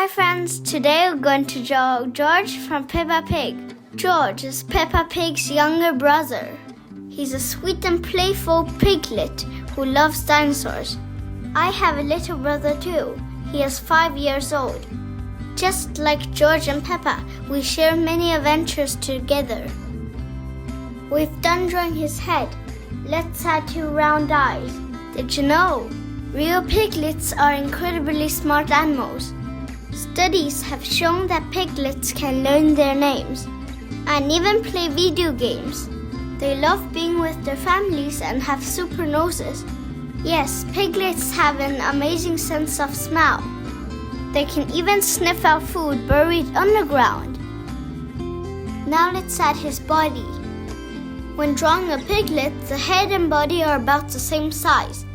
Hi friends, today we're going to draw George from Peppa Pig. George is Peppa Pig's younger brother. He's a sweet and playful piglet who loves dinosaurs. I have a little brother too. He is 5 years old. Just like George and Peppa, we share many adventures together. We've done drawing his head. Let's add 2 round eyes. Did you know? Real piglets are incredibly smart animals. Studies have shown that piglets can learn their names and even play video games. They love being with their families and have super noses. Yes, piglets have an amazing sense of smell. They can even sniff out food buried underground. Now let's add his body. When drawing a piglet, the head and body are about the same size.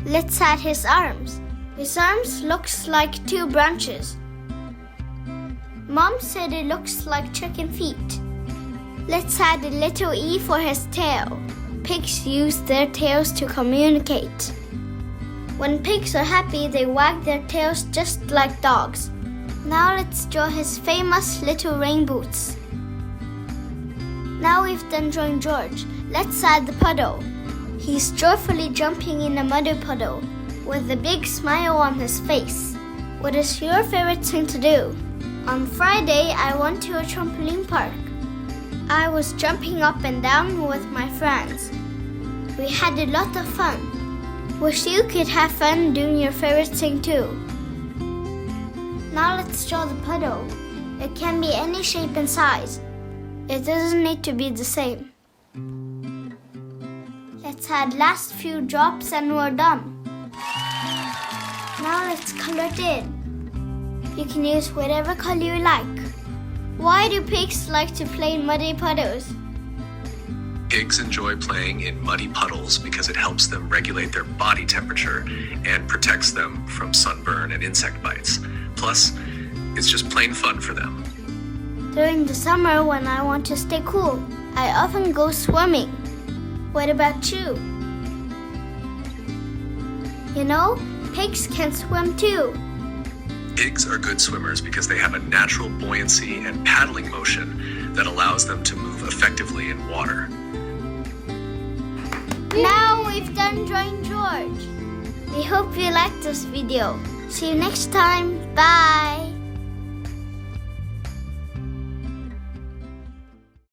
Let's add his arms. His arms looks like 2 branches. Mom said it looks like chicken feet. Let's add a little E for his tail. Pigs use their tails to communicate. When pigs are happy, they wag their tails just like dogs. Now let's draw his famous little rain boots. Now we've done drawing George. Let's add the puddle. He's joyfully jumping in a muddy puddle with a big smile on his face. What is your favorite thing to do? On Friday, I went to a trampoline park. I was jumping up and down with my friends. We had a lot of fun. Wish you could have fun doing your favorite thing too. Now let's draw the puddle. It can be any shape and size. It doesn't need to be the same. Let's add last few drops and we're done. Now let's color it in. You can use whatever color you like. Why do pigs like to play in muddy puddles? Pigs enjoy playing in muddy puddles because it helps them regulate their body temperature and protects them from sunburn and insect bites. Plus, it's just plain fun for them. During the summer when I want to stay cool, I often go swimming. What about you? You know, pigs can swim too. Pigs are good swimmers because they have a natural buoyancy and paddling motion that allows them to move effectively in water. Now we've done drawing George. We hope you liked this video. See you next time. Bye.